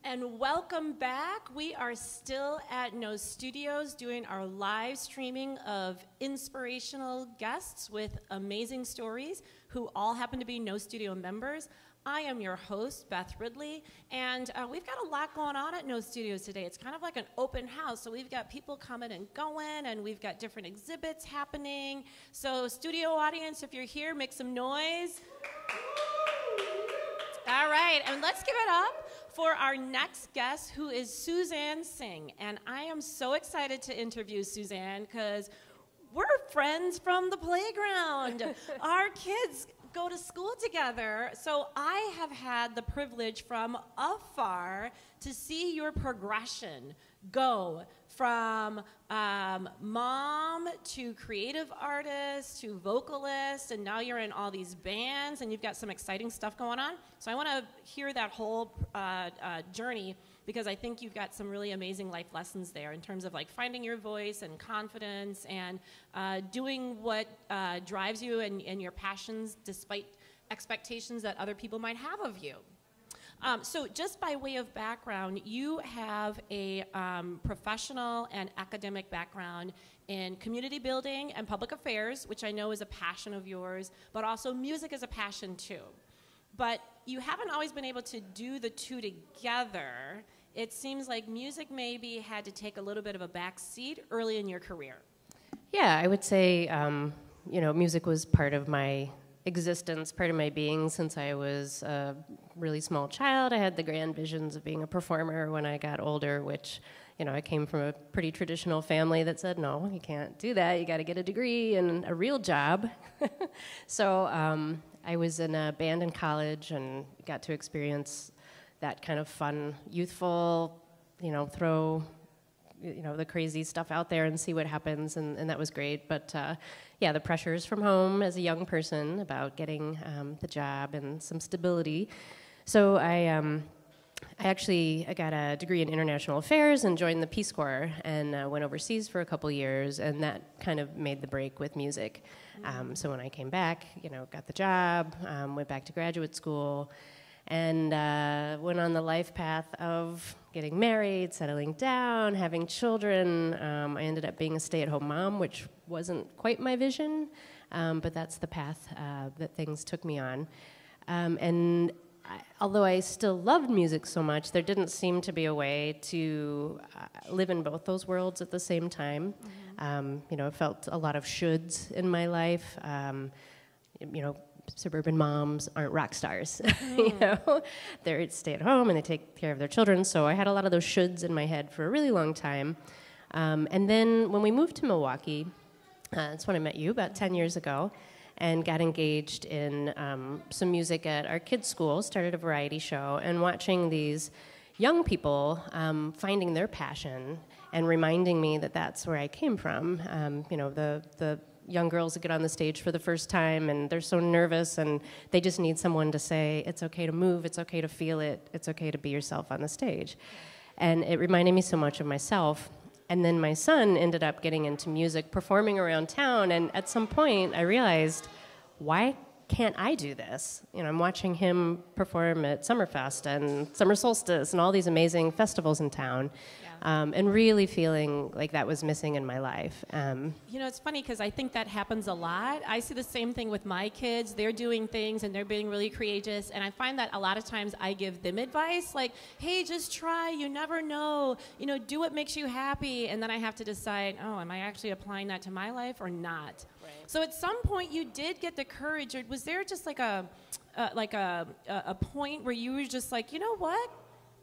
And welcome back. We are still at No Studios doing our live streaming of inspirational guests with amazing stories who all happen to be No Studio members. I am your host, Beth Ridley, and we've got a lot going on at No Studios today. It's kind of like an open house, so we've got people coming and going, and we've got different exhibits happening. So studio audience, if you're here, make some noise. All right, and let's give it up for our next guest, who is Suzzane Singhn. And I am so excited to interview Suzzane because we're friends from the playground. Our kids go to school together. So I have had the privilege from afar to see your progression go from mom to creative artist to vocalist, and now you're in all these bands and you've got some exciting stuff going on. So I want to hear that whole journey, because I think you've got some really amazing life lessons there in terms of like finding your voice and confidence and doing what drives you and your passions despite expectations that other people might have of you. So just by way of background, you have a professional and academic background in community building and public affairs, which I know is a passion of yours, but also music is a passion too. But you haven't always been able to do the two together. It seems like music maybe had to take a little bit of a back seat early in your career. Yeah, I would say, you know, music was part of my existence, part of my being since I was a really small child. I had the grand visions of being a performer when I got older, which, you know, I came from a pretty traditional family that said, no, you can't do that. You got to get a degree and a real job. So I was in a band in college and got to experience that kind of fun, youthful, you know, throw, you know, the crazy stuff out there and see what happens, and that was great. But yeah, the pressures from home as a young person about getting the job and some stability. So I got a degree in international affairs and joined the Peace Corps and went overseas for a couple years, and that kind of made the break with music. So when I came back, you know, got the job, went back to graduate school, and went on the life path of getting married, settling down, having children. I ended up being a stay-at-home mom, which wasn't quite my vision, but that's the path that things took me on. Although I still loved music so much, there didn't seem to be a way to live in both those worlds at the same time. Mm-hmm. You know, I felt a lot of shoulds in my life. You know, suburban moms aren't rock stars. You know, they stay at home and they take care of their children. So I had a lot of those shoulds in my head for a really long time. And then when we moved to Milwaukee, that's when I met you about 10 years ago, and got engaged in some music at our kids' school, started a variety show, and watching these young people finding their passion and reminding me that that's where I came from. You know, the young girls that get on the stage for the first time and they're so nervous and they just need someone to say, it's okay to move, it's okay to feel it, it's okay to be yourself on the stage. And it reminded me so much of myself. And then my son ended up getting into music, performing around town, and at some point I realized, why can't I do this? You know, I'm watching him perform at Summerfest and Summer Solstice and all these amazing festivals in town. And really feeling like that was missing in my life. You know, it's funny because I think that happens a lot. I see the same thing with my kids. They're doing things and they're being really courageous, and I find that a lot of times I give them advice like, hey, just try, you never know, you know, do what makes you happy, and then I have to decide, oh, am I actually applying that to my life or not? Right. So at some point you did get the courage, or was there just like a point where you were just like, you know what,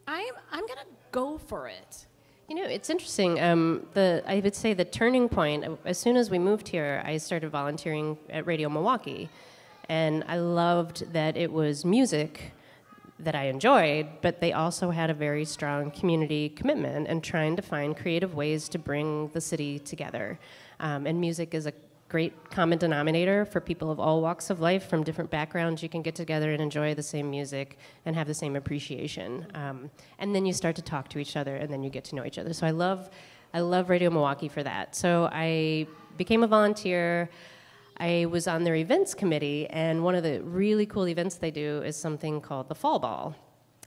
I'm gonna go for it? You know, it's interesting. I would say the turning point, as soon as we moved here, I started volunteering at Radio Milwaukee. And I loved that it was music that I enjoyed, but they also had a very strong community commitment and trying to find creative ways to bring the city together. And music is a great common denominator for people of all walks of life from different backgrounds. You can get together and enjoy the same music and have the same appreciation. And then you start to talk to each other, and then you get to know each other. So I love Radio Milwaukee for that. So I became a volunteer. I was on their events committee, and one of the really cool events they do is something called the Fall Ball.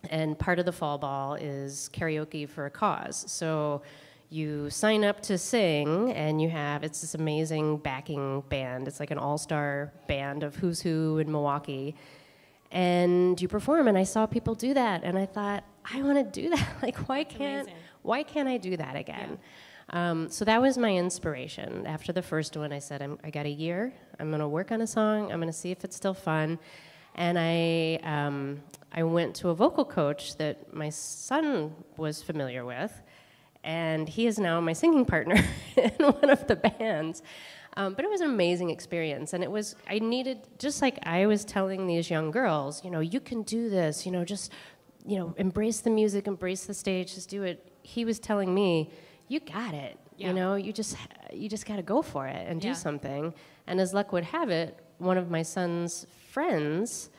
And part of the fall ball is karaoke for a cause. So you sign up to sing, and it's this amazing backing band. It's like an all-star band of who's who in Milwaukee. And you perform, and I saw people do that, and I thought, I want to do that. Like, why can't I do that again? Yeah. So that was my inspiration. After the first one, I said, I got a year. I'm going to work on a song. I'm going to see if it's still fun. And I went to a vocal coach that my son was familiar with, and he is now my singing partner in one of the bands. But it was an amazing experience, and I needed, just like I was telling these young girls, you can do this, just, embrace the music, embrace the stage, just do it. He was telling me, you got it, you just got to go for it and do something. And as luck would have it, one of my son's friends,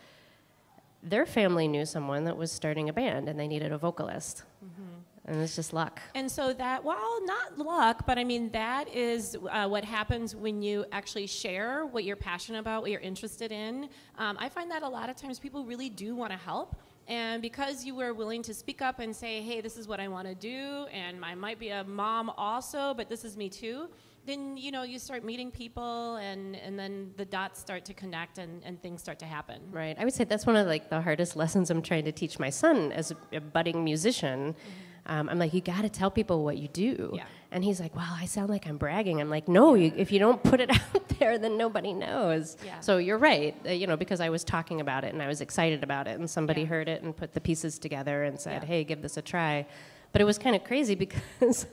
their family knew someone that was starting a band, and they needed a vocalist. Mm-hmm. And it's just luck. And so not luck, but I mean, that is what happens when you actually share what you're passionate about, what you're interested in. I find that a lot of times people really do want to help. And because you were willing to speak up and say, hey, this is what I want to do, and I might be a mom also, but this is me too, then you start meeting people, and then the dots start to connect, and things start to happen. Right. I would say that's one of the hardest lessons I'm trying to teach my son as a budding musician. Mm-hmm. I'm like, you got to tell people what you do. Yeah. And he's like, well, I sound like I'm bragging. I'm like, no, if you don't put it out there, then nobody knows. Yeah. So you're right, because I was talking about it and I was excited about it, and somebody heard it and put the pieces together and said, hey, give this a try. But it was kind of crazy because,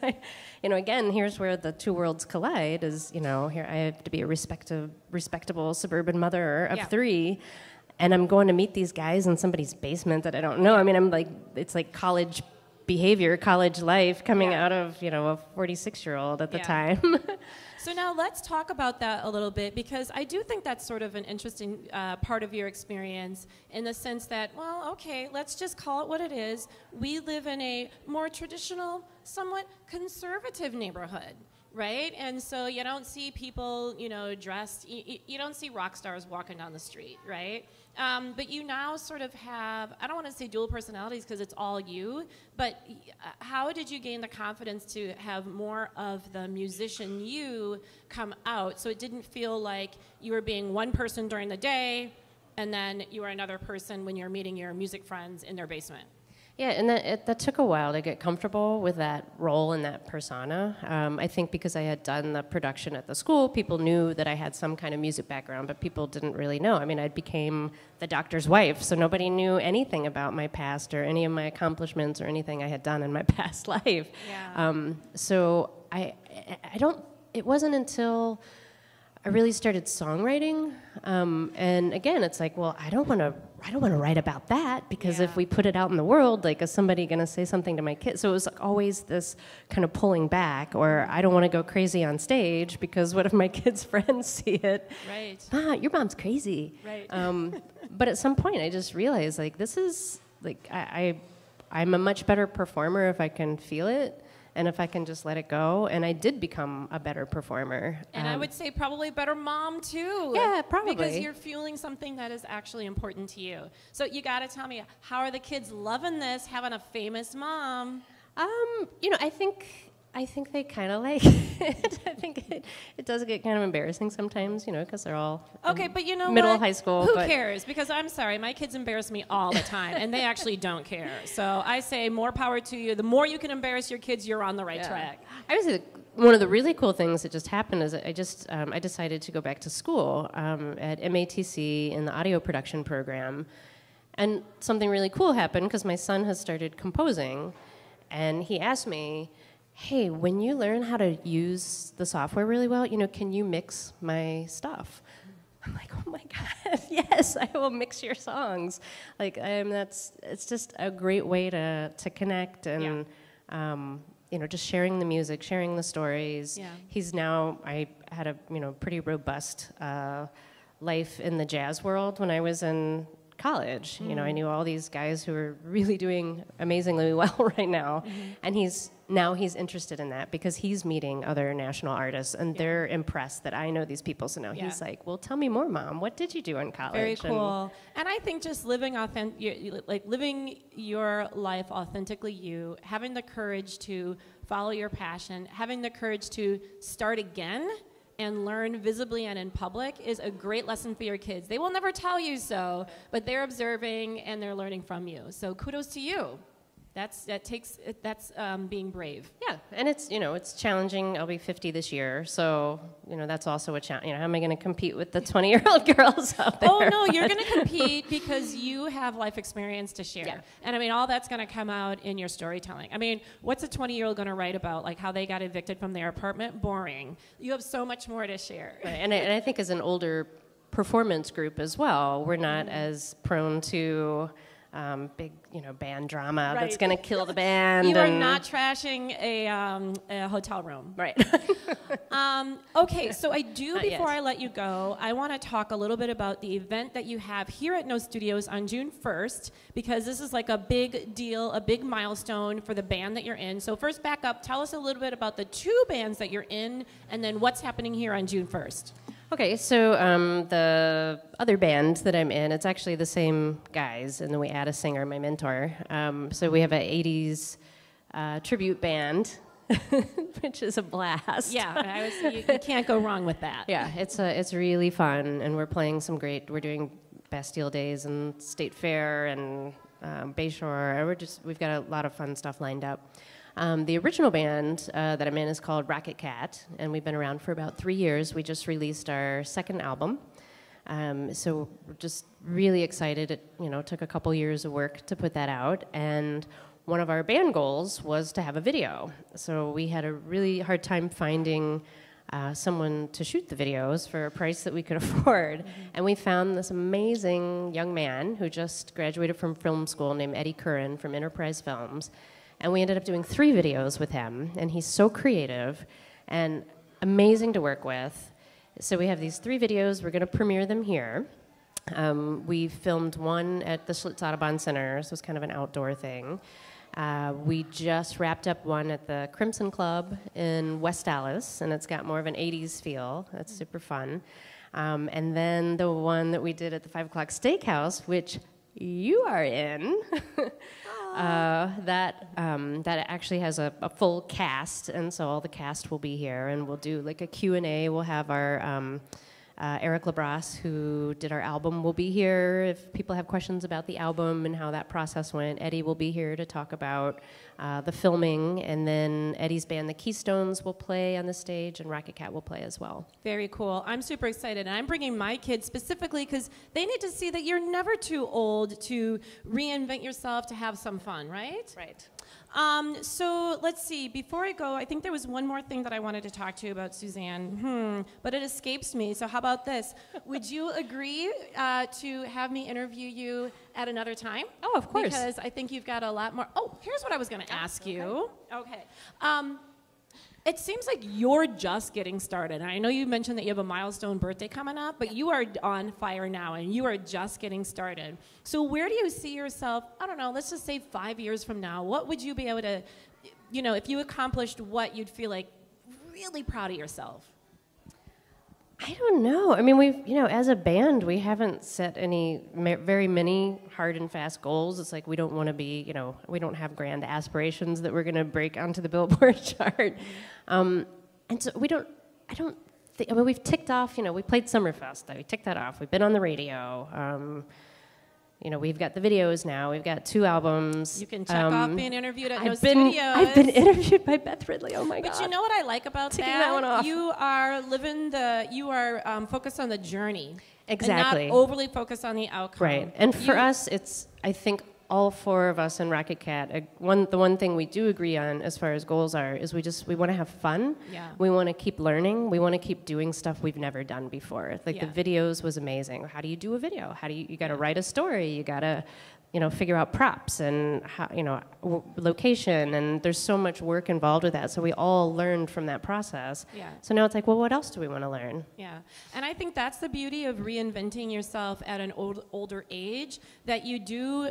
again, here's where the two worlds collide is, here I have to be a respectable suburban mother of three, and I'm going to meet these guys in somebody's basement that I don't know. I mean, it's like college behavior, college life coming out of, a 46-year-old at the time. So now let's talk about that a little bit, because I do think that's sort of an interesting part of your experience, in the sense that, well, okay, let's just call it what it is. We live in a more traditional, somewhat conservative neighborhood, right? And so you don't see people, dressed, you don't see rock stars walking down the street, right? But you now sort of have, I don't want to say dual personalities because it's all you, but how did you gain the confidence to have more of the musician you come out, so it didn't feel like you were being one person during the day and then you were another person when you're meeting your music friends in their basement? Yeah, and that took a while to get comfortable with that role and that persona. I think because I had done the production at the school, people knew that I had some kind of music background, but people didn't really know. I mean, I became the doctor's wife, so nobody knew anything about my past or any of my accomplishments or anything I had done in my past life. Yeah. So it wasn't until I really started songwriting, and again, it's like, well, I don't want to write about that, because if we put it out in the world, is somebody going to say something to my kids? So it was always this kind of pulling back, or I don't want to go crazy on stage because what if my kids' friends see it? Right. Your mom's crazy. Right. But at some point, I just realized this is I'm a much better performer if I can feel it. And if I can just let it go, and I did become a better performer. And I would say probably a better mom, too. Yeah, probably. Because you're fueling something that is actually important to you. So you got to tell me, how are the kids loving this, having a famous mom? I think they kind of like it. I think it does get kind of embarrassing sometimes, because they're all but middle high school. Who cares? Because I'm sorry, my kids embarrass me all the time, and they actually don't care. So I say more power to you. The more you can embarrass your kids, you're on the right track. I would say one of the really cool things that just happened is I decided to go back to school at MATC in the audio production program, and something really cool happened because my son has started composing, and he asked me, hey, when you learn how to use the software really well, can you mix my stuff? I'm like, oh my God, yes, I will mix your songs. It's just a great way to connect and, just sharing the music, sharing the stories. Yeah. I had a, pretty robust life in the jazz world when I was in college. I knew all these guys who were really doing amazingly well right now, and he's now he's interested in that because he's meeting other national artists, and they're impressed that I know these people. So now he's like, well, tell me more, Mom. What did you do in college? Very cool. And I think just living living your life authentically, having the courage to follow your passion, having the courage to start again and learn visibly and in public is a great lesson for your kids. They will never tell you so, but they're observing and they're learning from you. So kudos to you. That's being brave. Yeah, and it's challenging. I'll be 50 this year, so that's also a challenge. How am I going to compete with the 20-year-old girls out there? Oh no, you're going to compete because you have life experience to share. Yeah. And I mean, all that's going to come out in your storytelling. I mean, what's a 20-year-old going to write about? Like how they got evicted from their apartment? Boring. You have so much more to share. Right. And I think as an older performance group as well, we're not as prone to big, band drama that's going to kill the band. You are not trashing a hotel room. Right. Okay, so before I let you go, I want to talk a little bit about the event that you have here at No Studios on June 1st, because this is like a big deal, a big milestone for the band that you're in. So first, back up. Tell us a little bit about the two bands that you're in, and then what's happening here on June 1st. Okay, so the other band that I'm in, it's actually the same guys, and then we add a singer, my mentor. So we have an 80s tribute band, which is a blast. Yeah, you can't go wrong with that. Yeah, it's really fun, and we're playing we're doing Bastille Days and State Fair and Bayshore. We've got a lot of fun stuff lined up. The original band that I'm in is called Rocket Cat, and we've been around for about 3 years. We just released our second album, so we're just really excited. It took a couple years of work to put that out, and one of our band goals was to have a video. So we had a really hard time finding someone to shoot the videos for a price that we could afford, and we found this amazing young man who just graduated from film school named Eddie Curran from Enterprise Films. And we ended up doing 3 videos with him, and he's so creative and amazing to work with. So we have these 3 videos. We're going to premiere them here. We filmed one at the Schlitz Audubon Center, so it's kind of an outdoor thing. We just wrapped up one at the Crimson Club in West Dallas, and it's got more of an 80s feel. That's super fun. And then the one that we did at the 5 O'Clock Steakhouse, which you are in. That actually has a full cast, and so all the cast will be here, and we'll do like a Q&A. We'll have our Eric Labras, who did our album, will be here if people have questions about the album and how that process went. Eddie will be here to talk about the filming, and then Eddie's band, the Keystones, will play on the stage, and Rocket Cat will play as well. Very cool. I'm super excited, and I'm bringing my kids specifically because they need to see that you're never too old to reinvent yourself, to have some fun, right? Right. So let's see. Before I go, I think there was one more thing that I wanted to talk to you about, Suzzane. But it escapes me. So how about this? Would you agree to have me interview you at another time? Oh, of course. Because I think you've got a lot more. Oh, here's what I was going to ask you. Okay. It seems like you're just getting started. And I know you mentioned that you have a milestone birthday coming up, but you are on fire now, and you are just getting started. So where do you see yourself, I don't know, let's just say 5 years from now? What would you be able to, if you accomplished what, you'd feel like really proud of yourself? I don't know. I mean, as a band, we haven't set very many hard and fast goals. It's like we don't want to be, we don't have grand aspirations that we're going to break onto the Billboard chart. And so we've ticked off, we played Summerfest, we ticked that off. We've been on the radio. We've got the videos now. We've got 2 albums. You can check off being interviewed at No Studios. I've been interviewed by Beth Ridley. Oh my God! But you know what I like about that one off. You are focused on the journey. Exactly. And not overly focused on the outcome. Right. And for us, I think all 4 of us in Rocket Cat, the one thing we do agree on as far as goals are is we want to have fun. Yeah. We want to keep learning. We want to keep doing stuff we've never done before. Like the videos was amazing. How do you do a video? You got to write a story. You got to figure out props and how, location, and there's so much work involved with that. So we all learned from that process. Yeah. So now it's like, well, what else do we want to learn? Yeah, and I think that's the beauty of reinventing yourself at an older age, that you do,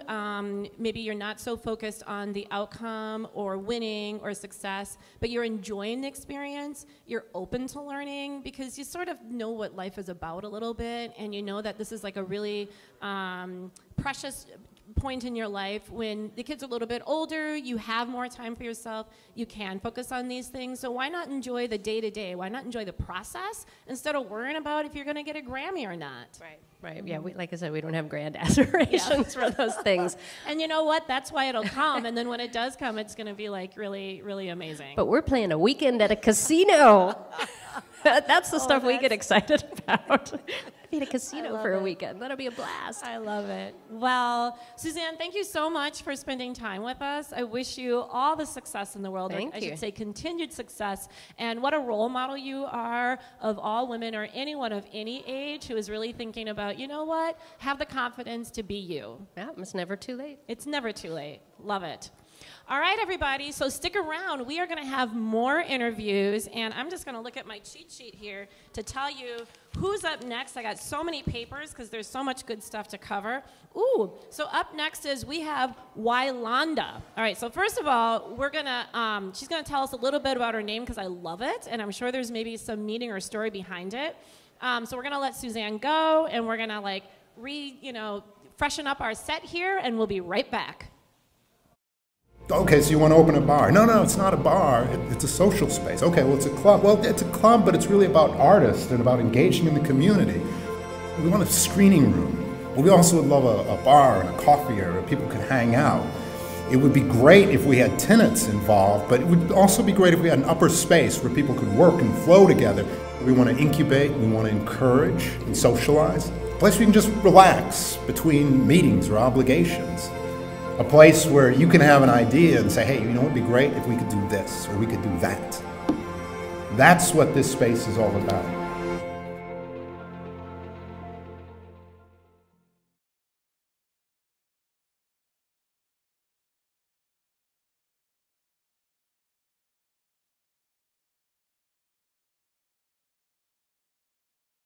maybe you're not so focused on the outcome or winning or success, but you're enjoying the experience, you're open to learning, because you sort of know what life is about a little bit, and you know that this is like a really precious point in your life when the kids are a little bit older, you have more time for yourself, you can focus on these things. So why not enjoy the day-to-day? Why not enjoy the process instead of worrying about if you're going to get a Grammy or not? Right. Yeah, like I said, we don't have grand aspirations for those things. And you know what? That's why it'll come. And then when it does come, it's going to be like really, really amazing. But we're playing a weekend at a casino. That's the stuff we get excited about. Be at a casino for a weekend. That'll be a blast. I love it. Well, Suzzane, thank you so much for spending time with us. I wish you all the success in the world. Thank you. I should say continued success. And what a role model you are of all women, or anyone of any age who is really thinking about, you know what, have the confidence to be you. Yeah, it's never too late. It's never too late. Love it. All right, everybody, so stick around. We are going to have more interviews, and I'm just going to look at my cheat sheet here to tell you who's up next. I got so many papers because there's so much good stuff to cover. Ooh, so up next is we have Wailanda. All right, so first of all, we're going to, she's going to tell us a little bit about her name because I love it, and I'm sure there's maybe some meaning or story behind it. So we're going to let Suzzane go, and we're going to, freshen up our set here, and we'll be right back. Okay, so you want to open a bar. No, it's not a bar. It's a social space. Okay, well, it's a club. Well, it's a club, but it's really about artists and about engaging in the community. We want a screening room. But we also would love a bar and a coffee area where people could hang out. It would be great if we had tenants involved, but it would also be great if we had an upper space where people could work and flow together. We want to incubate, we want to encourage and socialize. A place where you can just relax between meetings or obligations. A place where you can have an idea and say, hey, you know what would be great if we could do this or we could do that. That's what this space is all about.